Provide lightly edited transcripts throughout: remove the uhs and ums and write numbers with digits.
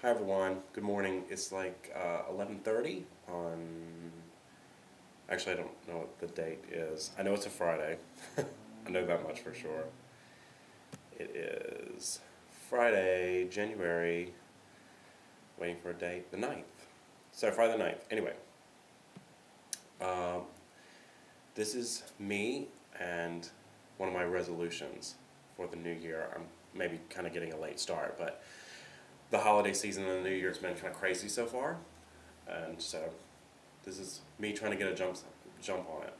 Hi everyone, good morning. It's like 11:30 on, actually I don't know what the date is. I know it's a Friday. I know that much for sure. It is Friday, January, waiting for a date, the 9th. So Friday the 9th. Anyway, um, this is me and one of my resolutions for the new year. I'm maybe kind of getting a late start, but the holiday season and the new year has been kind of crazy so far, and so this is me trying to get a jump on it.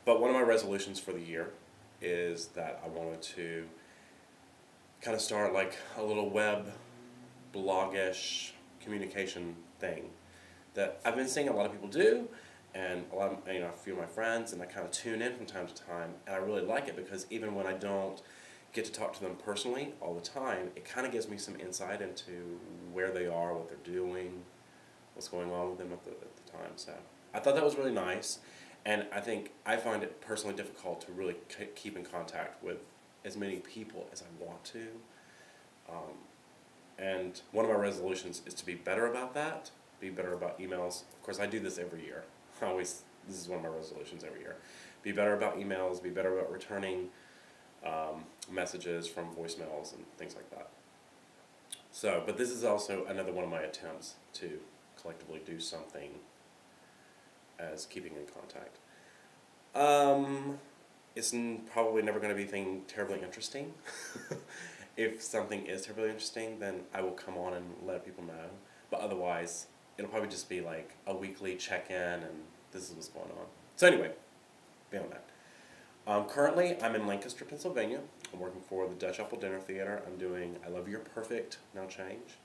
But one of my resolutions for the year is that I wanted to kind of start like a little web blogish communication thing that I've been seeing a lot of people do, and a lot of, a few of my friends, and I kind of tune in from time to time, and I really like it because even when I don't get to talk to them personally all the time, it kind of gives me some insight into where they are, what they're doing, what's going on with them at the time. So I thought that was really nice, and I think I find it personally difficult to really keep in contact with as many people as I want to. And one of my resolutions is to be better about that, be better about emails. Of course, I do this every year. This is one of my resolutions every year. Be better about emails, be better about returning messages from voicemails and things like that. So, but this is also another one of my attempts to collectively do something as keeping in contact. It's probably never going to be anything terribly interesting. If something is terribly interesting, then I will come on and let people know. But otherwise, it'll probably just be like a weekly check-in and this is what's going on. So anyway, beyond that. Currently, I'm in Lancaster, Pennsylvania. I'm working for the Dutch Apple Dinner Theater. I'm doing I Love You're Perfect, Now Change.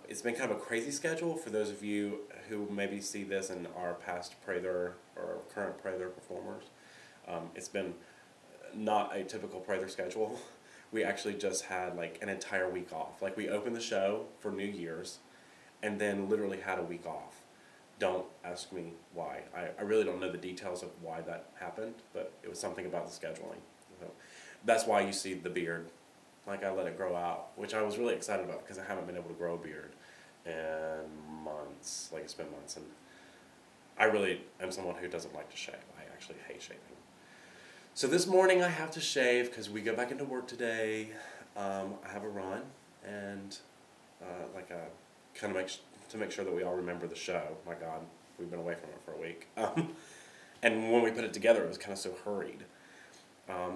It's been kind of a crazy schedule for those of you who maybe see this and are past Prather or current Prather performers. It's been not a typical Prather schedule. We actually just had like an entire week off. Like we opened the show for New Year's and then literally had a week off. Don't ask me why. I really don't know the details of why that happened, but it was something about the scheduling. So that's why you see the beard. Like I let it grow out, which I was really excited about because I haven't been able to grow a beard in months. Like it's been months, and I really am someone who doesn't like to shave. I actually hate shaving. So this morning I have to shave because we go back into work today. I have a run and kind of to make sure that we all remember the show. My God, we've been away from it for a week. And when we put it together, it was kind of so hurried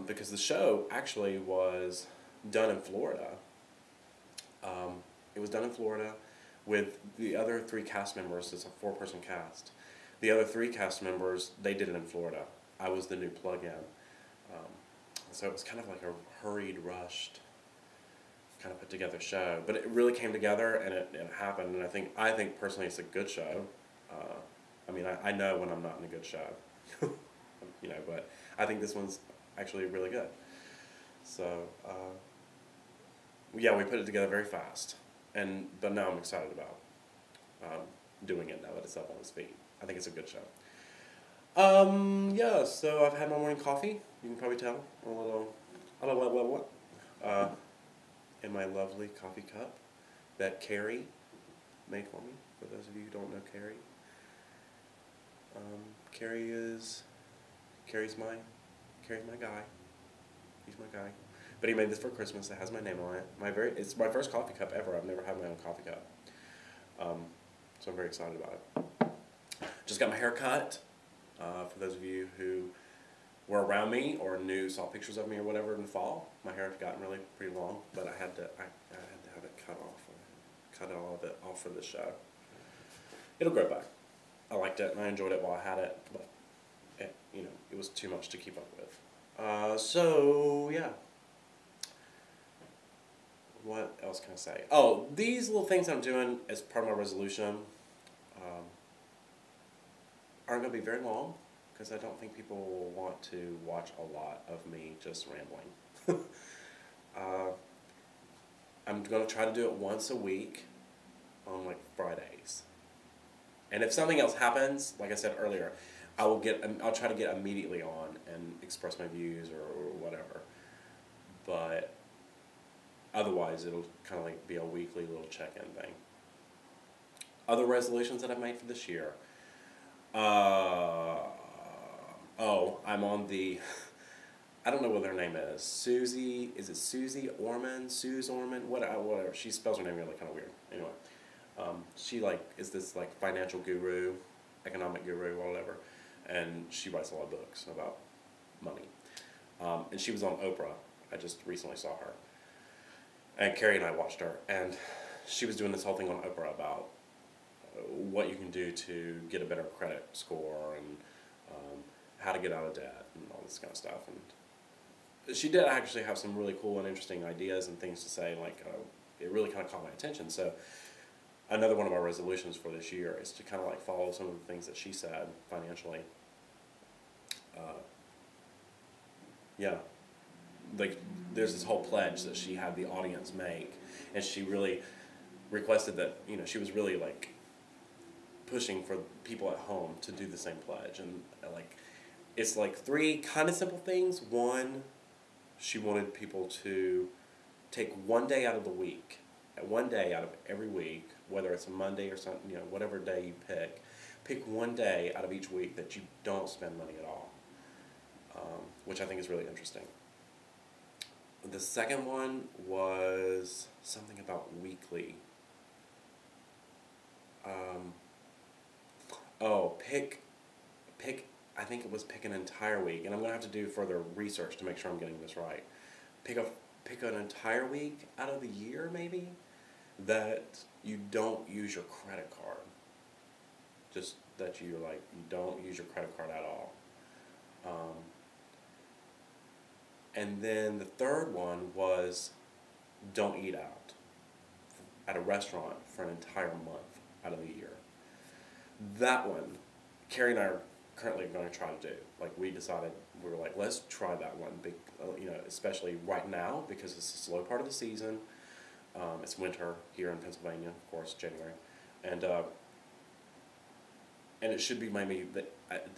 because the show actually was done in Florida. It was done in Florida with the other 3 cast members. It's a 4-person cast. The other 3 cast members, they did it in Florida. I was the new plug-in. So it was kind of like a hurried, rushed, kind of put together show. But it really came together and it happened. And I think personally it's a good show. I mean, I know when I'm not in a good show. But I think this one's actually really good. So, yeah, we put it together very fast. But now I'm excited about doing it now that it's up on its feet. I think it's a good show. Yeah, so I've had my morning coffee. You can probably tell. In my lovely coffee cup that Carrie made for me, for those of you who don't know Carrie. Carrie's my guy. He's my guy. But he made this for Christmas. It has my name on it. It's my first coffee cup ever. I've never had my own coffee cup. So I'm very excited about it. Just got my hair cut. For those of you who were around me or saw pictures of me or whatever in the fall, my hair had gotten really pretty long, but I had to have it cut off. Cut all of it off for the show. It'll grow back. I liked it and I enjoyed it while I had it, but it was too much to keep up with. So yeah. What else can I say? Oh, these little things I'm doing as part of my resolution aren't going to be very long because I don't think people will want to watch a lot of me just rambling. I'm going to try to do it once a week on like Fridays. And if something else happens, like I said earlier, I'll try to get immediately on and express my views or whatever. But Otherwise, it'll kind of like be a weekly little check-in thing. Other resolutions that I've made for this year. Oh, I'm on the, I don't know what her name is. Susie, is it Susie Orman? Suze Orman? Whatever. She spells her name really kind of weird. Anyway, she like is this like financial guru, economic guru, or whatever, and she writes a lot of books about money. And she was on Oprah. I just recently saw her. And Carrie and I watched her, and she was doing this whole thing on Oprah about what you can do to get a better credit score and how to get out of debt and all this kind of stuff. And she did actually have some really cool and interesting ideas and things to say. Like it really kind of caught my attention. So another one of our resolutions for this year is to kind of like follow some of the things that she said financially. Yeah. Like there's this whole pledge that she had the audience make, and she really requested that, you know, she was really like pushing for people at home to do the same pledge. And like it's like three kind of simple things. One, she wanted people to take one day out of the week, one day out of every week, whether it's a Monday or something, you know, whatever day you pick one day out of each week that you don't spend money at all, which I think is really interesting. The second one was something about weekly. I think it was pick an entire week, and I'm going to have to do further research to make sure I'm getting this right. Pick an entire week out of the year, maybe, that you don't use your credit card. Just that you don't use your credit card at all. And then the third one was don't eat out at a restaurant for an entire month out of the year. That one, Carrie and I are currently going to try to do. Like we decided, we were like, let's try that one. You know, especially right now because it's a slow part of the season. It's winter here in Pennsylvania, of course, January, and it should be maybe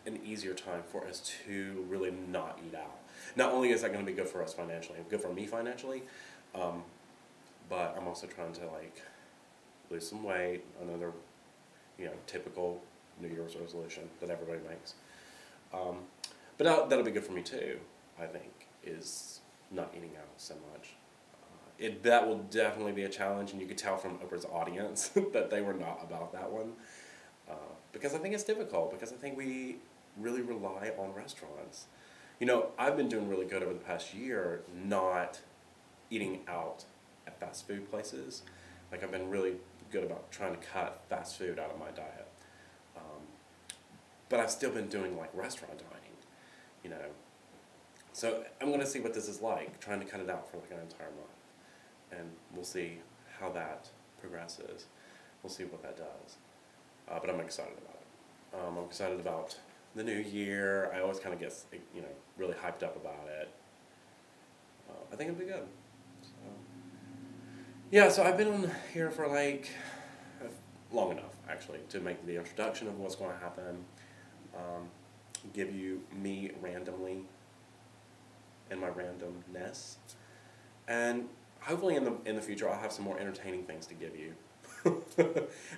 an easier time for us to really not eat out. Not only is that going to be good for us financially, good for me financially, but I'm also trying to like lose some weight. Another, you know, typical New Year's resolution that everybody makes. But that'll be good for me too, I think, is not eating out so much. That will definitely be a challenge, and you could tell from Oprah's audience that they were not about that one. Because I think it's difficult, because I think we really rely on restaurants. You know, I've been doing really good over the past year not eating out at fast food places. Like I've been really good about trying to cut fast food out of my diet. But I've still been doing like restaurant dining, you know. So I'm going to see what this is like, trying to cut it out for like an entire month. And we'll see how that progresses. We'll see what that does. But I'm excited about it. I'm excited about the new year. I always kind of get, you know, really hyped up about it. I think it'll be good. So, yeah, so I've been on here for like long enough, actually, to make the introduction of what's going to happen. Give you me randomly and my randomness. And hopefully in the future I'll have some more entertaining things to give you.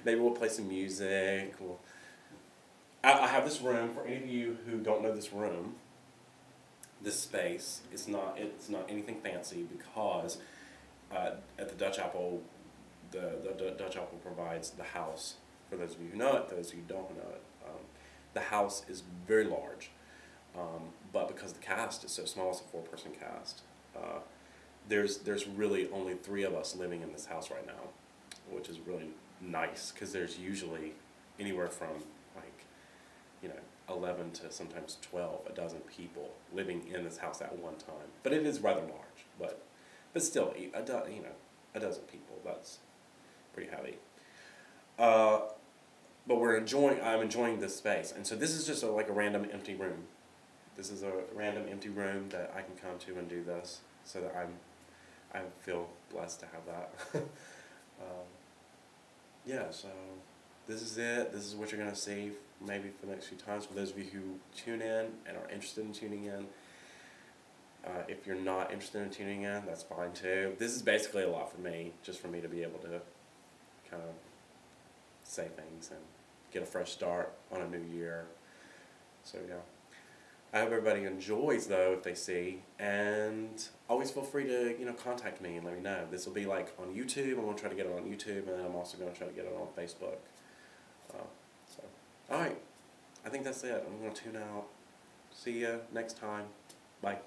Maybe we'll play some music. I have this room. For any of you who don't know this room, this space, it's not anything fancy because at the Dutch Apple, the Dutch Apple provides the house. For those of you who know it, those of you who don't know it, the house is very large, but because the cast is so small, it's a 4-person cast. There's really only 3 of us living in this house right now, which is really nice because there's usually anywhere from like, you know, 11 to sometimes 12, a dozen people living in this house at one time. But it is rather large, but still, a dozen people. That's pretty heavy. But I'm enjoying this space, and so this is just like a random empty room. This is a random empty room that I can come to and do this, so that I feel blessed to have that. Yeah, so this is it. This is what you're going to see maybe for the next few times. For those of you who tune in and are interested in tuning in, If you're not interested in tuning in, that's fine too. This is basically a lot for me, just for me to be able to kind of say things and get a fresh start on a new year. So yeah. I hope everybody enjoys though if they see, and always feel free to contact me and let me know. This will be like on YouTube. I'm gonna try to get it on YouTube, and then I'm also gonna try to get it on Facebook. So, all right, I think that's it. I'm gonna tune out. See ya next time. Bye.